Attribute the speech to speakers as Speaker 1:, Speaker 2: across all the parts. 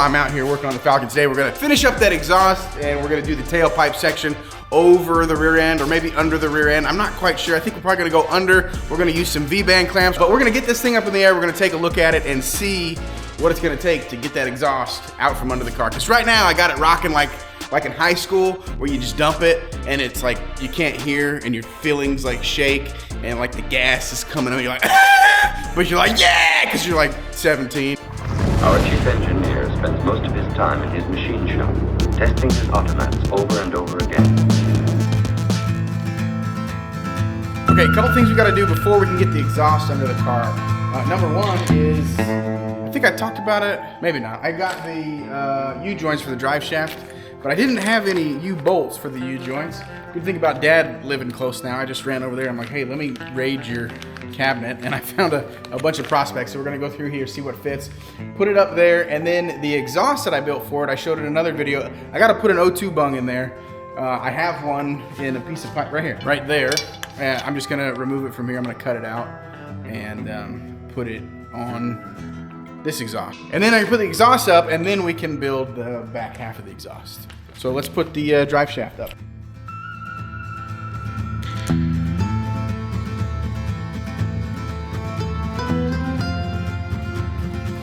Speaker 1: I'm out here working on the Falcon today. We're gonna finish up that exhaust and we're gonna do the tailpipe section over the rear end or maybe under the rear end. I'm not quite sure. I think we're probably gonna go under. We're gonna use some V-band clamps, but we're gonna get this thing up in the air. We're gonna take a look at it and see what it's gonna take to get that exhaust out from under the car. Because right now I got it rocking like in high school where you just dump it and it's like you can't hear and your feelings like shake and like the gas is coming out. You're like, ah! But you're like, yeah, because you're like 17.
Speaker 2: Our chief engineer spends most of his time in his machine shop, testing his automats over and over again.
Speaker 1: Okay, a couple things we gotta do before we can get the exhaust under the car. Number one is, I think I talked about it, maybe not. I got the U-joints for the drive shaft, but I didn't have any U-bolts for the U-joints. Good thing about Dad living close now. I just ran over there. I'm like, hey, let me raid your cabinet. And I found a bunch of prospects. So we're gonna go through here, see what fits, put it up there. And then the exhaust that I built for it, I showed in another video. I gotta put an O2 bung in there. I have one in a piece of pipe right here, right there. I'm just gonna remove it from here. I'm gonna cut it out and put it on this exhaust. And then I can put the exhaust up and then we can build the back half of the exhaust. So let's put the drive shaft up.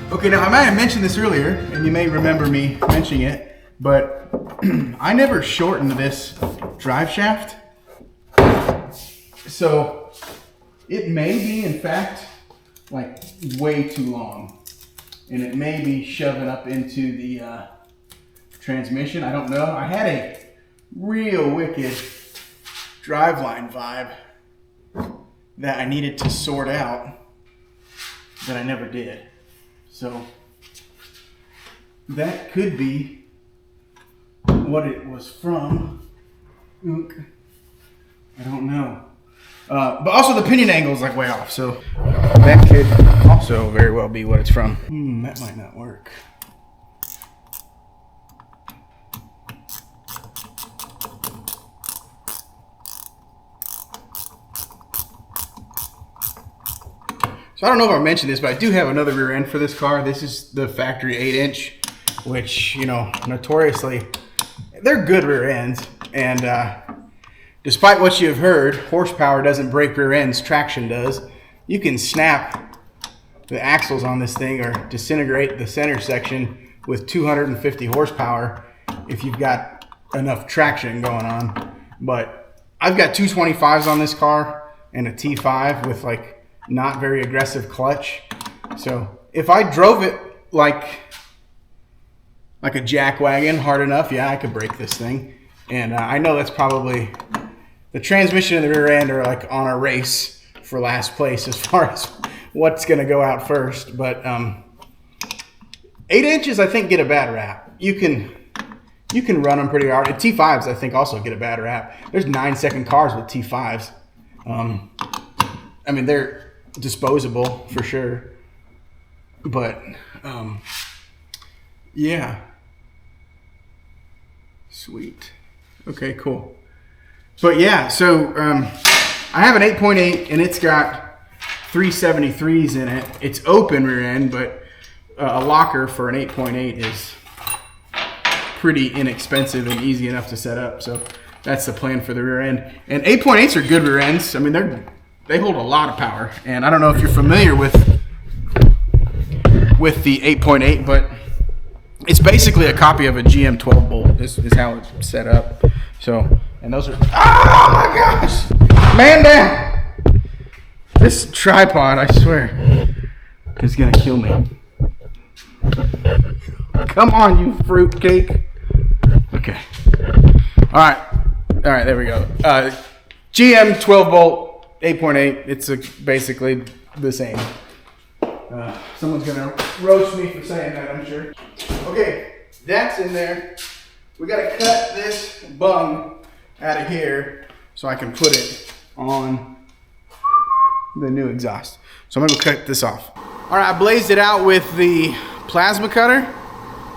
Speaker 1: Okay, now I might have mentioned this earlier, and you may remember me mentioning it, but I never shortened this drive shaft. So it may be, in fact, like way too long. And it may be shoving up into the transmission. I don't know. I had a real wicked driveline vibe that I needed to sort out that I never did. So that could be what it was from. I don't know. But also the pinion angle is like way off, so that could also very well be what it's from. That might not work. So I don't know if I mentioned this, but I do have another rear end for this car. This is the factory 8-inch, which, you know, notoriously, they're good rear ends. And despite what you've heard, horsepower doesn't break rear ends, traction does. You can snap the axles on this thing or disintegrate the center section with 250 horsepower if you've got enough traction going on. But I've got 225s on this car and a T5 with like not very aggressive clutch. So if I drove it like a jack wagon hard enough, yeah, I could break this thing. And I know that's probably, the transmission and the rear end are like on a race for last place as far as what's gonna go out first. But 8 inches I think get a bad rap. You can run them pretty hard. And T5s I think also get a bad rap. There's 9-second cars with T5s. I mean, they're disposable for sure, but yeah, sweet. Okay, cool. But yeah, so I have an 8.8 and it's got 373s in it. It's open rear end, but a locker for an 8.8 is pretty inexpensive and easy enough to set up. So that's the plan for the rear end. And 8.8s are good rear ends. I mean, they hold a lot of power, and I don't know if you're familiar with the 8.8, but it's basically a copy of a GM 12 bolt. This is how it's set up. So, and those are, oh my gosh, man down. This tripod, I swear, is gonna kill me. Come on, you fruitcake. Okay. All right, there we go. GM 12 bolt. 8.8, it's basically the same. Someone's gonna roast me for saying that, I'm sure. Okay, that's in there. We gotta cut this bung out of here so I can put it on the new exhaust. So I'm gonna go cut this off. All right, I blazed it out with the plasma cutter,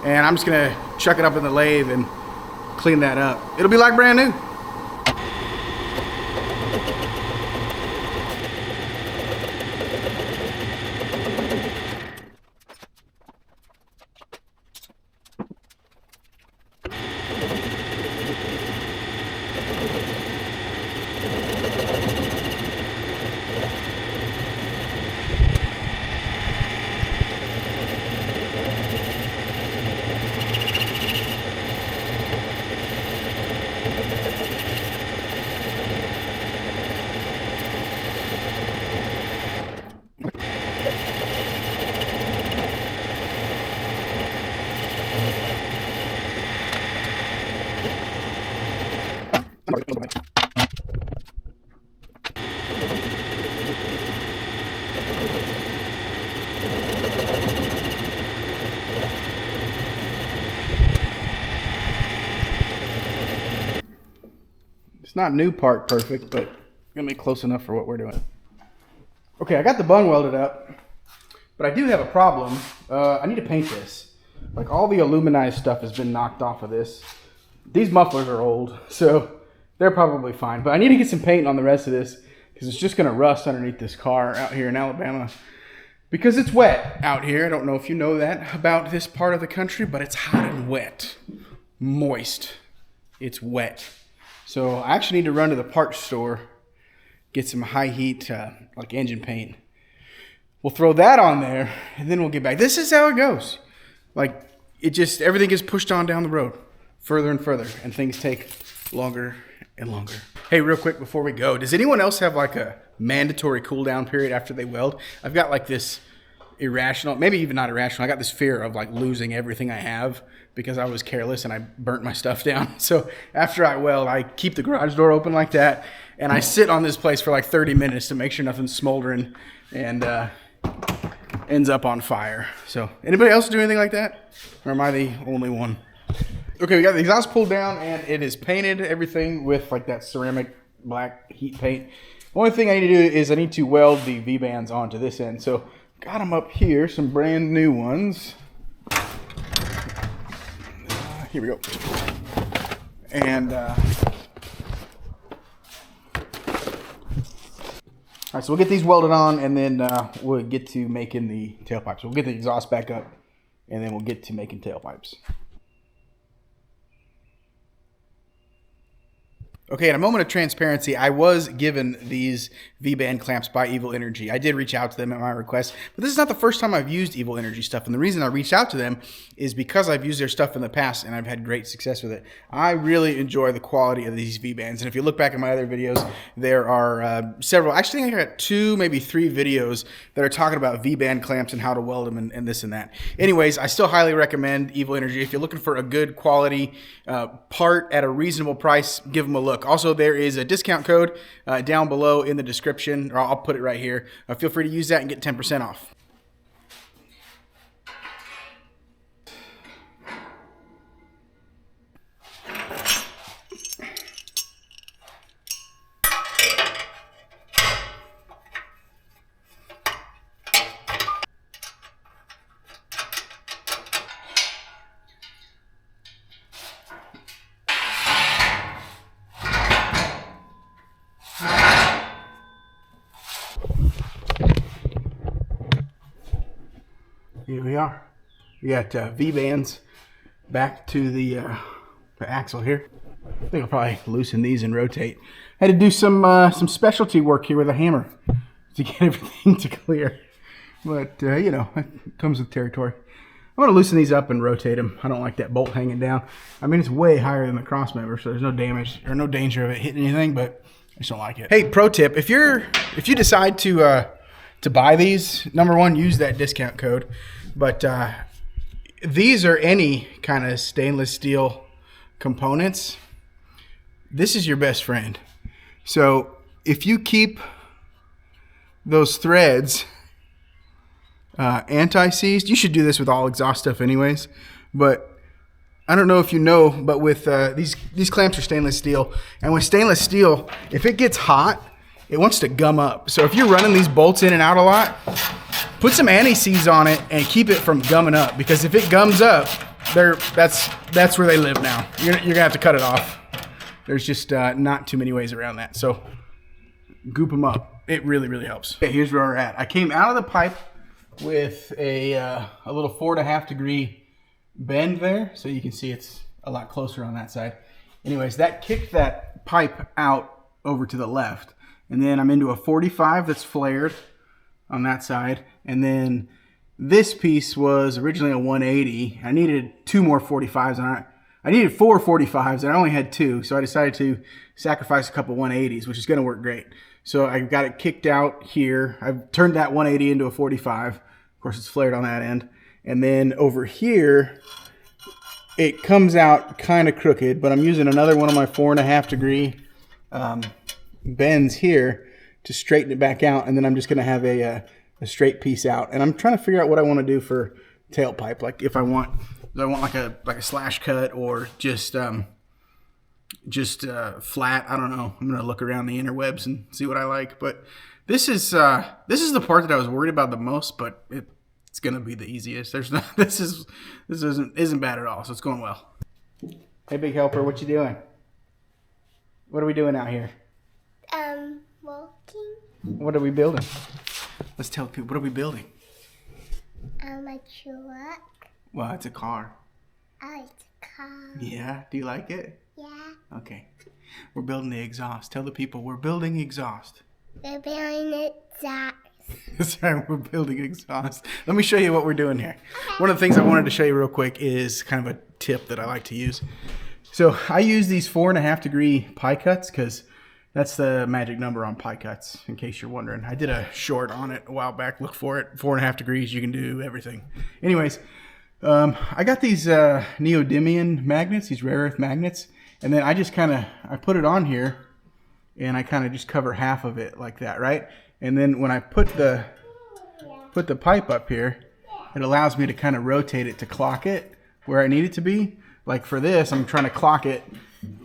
Speaker 1: and I'm just gonna chuck it up in the lathe and clean that up. It'll be like brand new. It's not new part perfect, but gonna be close enough for what we're doing. Okay, I got the bung welded up, but I do have a problem. I need to paint this. Like all the aluminized stuff has been knocked off of this. These mufflers are old, so they're probably fine. But I need to get some paint on the rest of this because it's just gonna rust underneath this car out here in Alabama. Because it's wet out here. I don't know if you know that about this part of the country, but it's hot and wet. Moist. It's wet. So I actually need to run to the parts store, get some high heat, like engine paint. We'll throw that on there, and then we'll get back. This is how it goes. Like, it just, everything gets pushed on down the road, further and further, and things take longer and longer. Hey, real quick before we go, does anyone else have like a mandatory cool down period after they weld? I've got like this irrational, maybe even not irrational, I got this fear of like losing everything I have because I was careless and I burnt my stuff down. So after I weld, I keep the garage door open like that, and I sit on this place for like 30 minutes to make sure nothing's smoldering and ends up on fire. So anybody else do anything like that? Or am I the only one? Okay, we got the exhaust pulled down and it is painted, everything with like that ceramic black heat paint. The only thing I need to do is I need to weld the V-bands onto this end. So got them up here, some brand new ones. Here we go. And all right, so we'll get these welded on, and then we'll get to making the tailpipes. We'll get the exhaust back up, and then we'll get to making tailpipes. Okay, in a moment of transparency, I was given these V-band clamps by Evil Energy. I did reach out to them at my request, but this is not the first time I've used Evil Energy stuff. And the reason I reached out to them is because I've used their stuff in the past and I've had great success with it. I really enjoy the quality of these V-bands. And if you look back at my other videos, there are several, actually I got 2, maybe 3 videos that are talking about V-band clamps and how to weld them and this and that. Anyways, I still highly recommend Evil Energy. If you're looking for a good quality part at a reasonable price, give them a look. Also, there is a discount code down below in the description, or I'll put it right here. Feel free to use that and get 10% off. Here we are. We got V-bands back to the axle here. I think I'll probably loosen these and rotate. I had to do some specialty work here with a hammer to get everything to clear. But, you know, it comes with territory. I'm going to loosen these up and rotate them. I don't like that bolt hanging down. I mean, it's way higher than the cross member, so there's no damage or no danger of it hitting anything, but I just don't like it. Hey, pro tip, if you decide to buy these, number one, use that discount code. But these are any kind of stainless steel components. This is your best friend. So if you keep those threads anti-seized, you should do this with all exhaust stuff anyways. But I don't know if you know, but with these clamps are stainless steel. And with stainless steel, if it gets hot, it wants to gum up. So if you're running these bolts in and out a lot, put some anti-seize on it and keep it from gumming up, because if it gums up, that's where they live now. You're gonna have to cut it off. There's just not too many ways around that. So goop them up. It really, really helps. Okay, here's where we're at. I came out of the pipe with a little 4.5 degree bend there, so you can see it's a lot closer on that side. Anyways, that kicked that pipe out over to the left, and then I'm into a 45 that's flared on that side, and then this piece was originally a 180. I needed 2 more 45s, and I needed 4 45s, and I only had 2, so I decided to sacrifice a couple 180s, which is going to work great. So I got it kicked out here. I've turned that 180 into a 45. Of course, it's flared on that end. And then over here, it comes out kind of crooked, but I'm using another one of my 4.5 degree bends here to straighten it back out, and then I'm just going to have a straight piece out. And I'm trying to figure out what I want to do for tailpipe. Like if I want like a slash cut, or just just flat. I don't know. I'm gonna look around the interwebs and see what I like. But this is the part that I was worried about the most. But it's gonna be the easiest. There's not. This isn't bad at all. So it's going well. Hey, big helper, what you doing? What are we doing out here?
Speaker 3: Walking.
Speaker 1: What are we building? Let's tell people. What are we building?
Speaker 3: A truck.
Speaker 1: Well, it's a car.
Speaker 3: Oh, it's a car.
Speaker 1: Yeah. Do you like it?
Speaker 3: Yeah.
Speaker 1: Okay. We're building the exhaust. Tell the people we're building exhaust.
Speaker 3: We're building it.
Speaker 1: That's right, we're building exhaust. Let me show you what we're doing here. One of the things I wanted to show you real quick is kind of a tip that I like to use. So I use these 4.5 degree pie cuts because that's the magic number on pie cuts, in case you're wondering. I did a short on it a while back. Look for it. 4.5 degrees, you can do everything. Anyways, I got these neodymium magnets, these rare earth magnets, and then I put it on here, and I kind of just cover half of it like that, right? And then when I put the pipe up here, it allows me to kind of rotate it to clock it where I need it to be. Like for this, I'm trying to clock it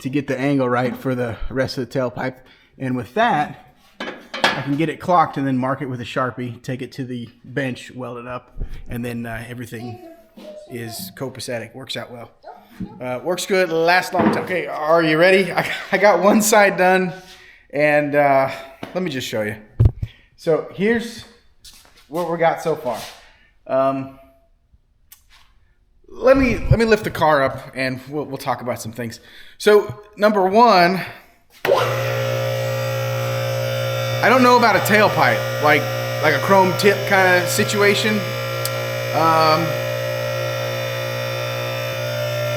Speaker 1: to get the angle right for the rest of the tailpipe. And with that, I can get it clocked and then mark it with a Sharpie, take it to the bench, weld it up, and then everything is copacetic. Works out well. Works good, lasts a long time. Okay, are you ready? I got one side done, and let me just show you. So here's what we got so far. Let me lift the car up and we'll talk about some things. So number one, I don't know about a tailpipe, like a chrome tip kind of situation.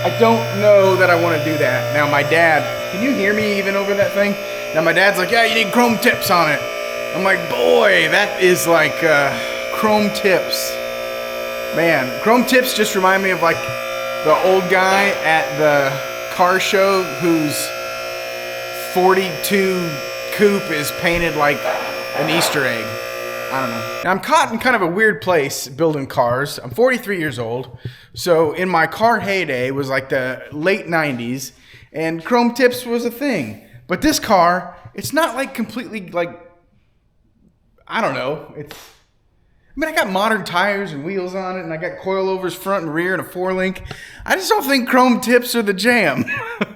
Speaker 1: I don't know that I want to do that. Now my dad, can you hear me even over that thing? Now my dad's like, yeah, you need chrome tips on it. I'm like, boy, that is like chrome tips. Man, chrome tips just remind me of like the old guy at the car show whose 42 coupe is painted like an Easter egg. I don't know. Now I'm caught in kind of a weird place building cars. I'm 43 years old. So in my car heyday was like the late 90s and chrome tips was a thing. But this car, it's not like completely like, I don't know. I got modern tires and wheels on it, and I got coilovers front and rear and a 4-link. I just don't think chrome tips are the jam.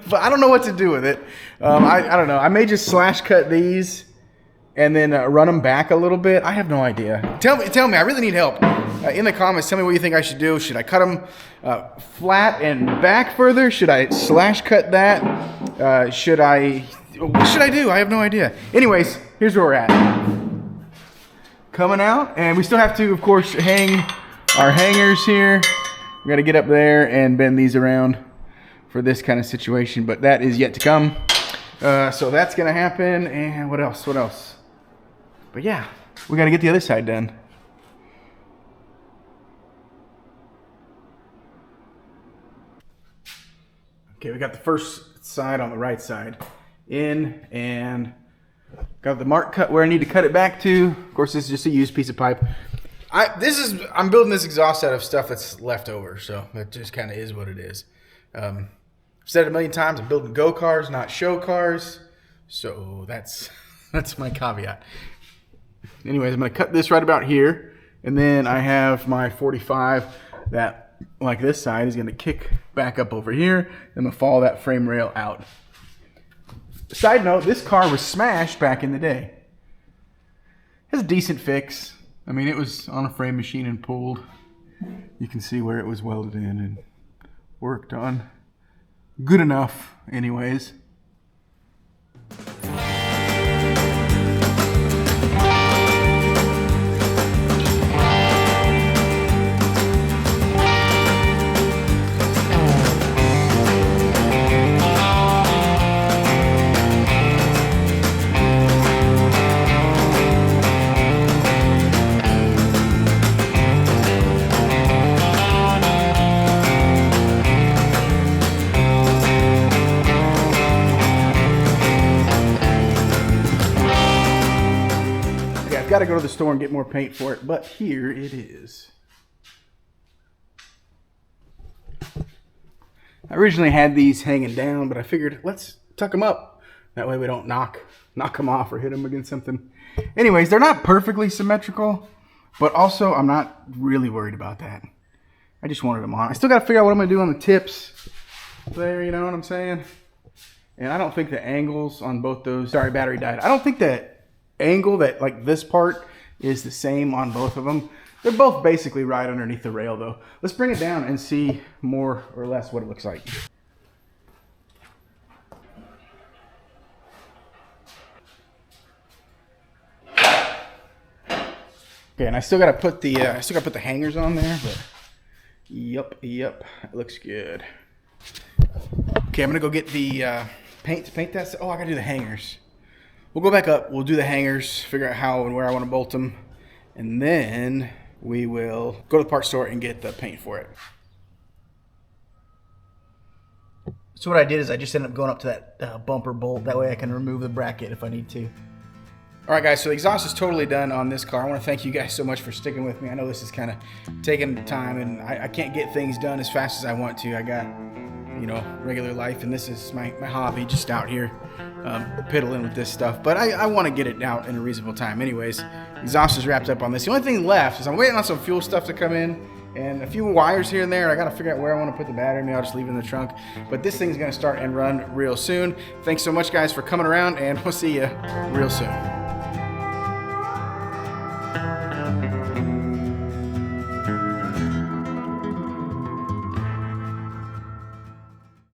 Speaker 1: But I don't know what to do with it. I don't know. I may just slash cut these and then run them back a little bit. I have no idea. Tell me. I really need help. In the comments, tell me what you think I should do. Should I cut them flat and back further? Should I slash cut that? What should I do? I have no idea. Anyways, here's where we're at. Coming out, and we still have to, of course, hang our hangers here. We got to get up there and bend these around for this kind of situation, but that is yet to come. So that's gonna happen. And what else? But yeah, we got to get the other side done. Okay, we got the first side on the right side in, and got the mark cut where I need to cut it back to. Of course, this is just a used piece of pipe. I'm building this exhaust out of stuff that's left over, so that just kind of is what it is. I've said it a million times, I'm building go cars, not show cars. So that's my caveat. Anyways, I'm gonna cut this right about here, and then I have my 45 that, like this side, is gonna kick back up over here. I'm gonna follow that frame rail out. Side note, this car was smashed back in the day. It has a decent fix. I mean, it was on a frame machine and pulled. You can see where it was welded in and worked on. Good enough, anyways. Got to go to the store and get more paint for it, but here it is. I originally had these hanging down, but I figured let's tuck them up. That way we don't knock them off or hit them against something. Anyways, they're not perfectly symmetrical, but also I'm not really worried about that. I just wanted them on. I still got to figure out what I'm going to do on the tips there, you know what I'm saying? And I don't think the angles on both those, sorry, battery died. I don't think that angle, that like this part, is the same on both of them. They're both basically right underneath the rail though. Let's bring it down and see more or less what it looks like. Okay, and I still gotta put the hangers on there, but yep, it looks good. Okay, I'm gonna go get the paint to paint that. Oh, I gotta do the hangers. We'll go back up, we'll do the hangers, figure out how and where I want to bolt them, and then we will go to the parts store and get the paint for it. So what I did is I just ended up going up to that bumper bolt. That way I can remove the bracket if I need to. All right, guys, so the exhaust is totally done on this car. I want to thank you guys so much for sticking with me. I know this is kind of taking time, and I can't get things done as fast as I want to. I got, you know, regular life, and this is my hobby, just out here piddling with this stuff. But I want to get it out in a reasonable time. Anyways, exhaust is wrapped up on this. The only thing left is I'm waiting on some fuel stuff to come in, and a few wires here and there. I got to figure out where I want to put the battery. Maybe I'll just leave it in the trunk. But this thing's going to start and run real soon. Thanks so much, guys, for coming around, and we'll see you real soon.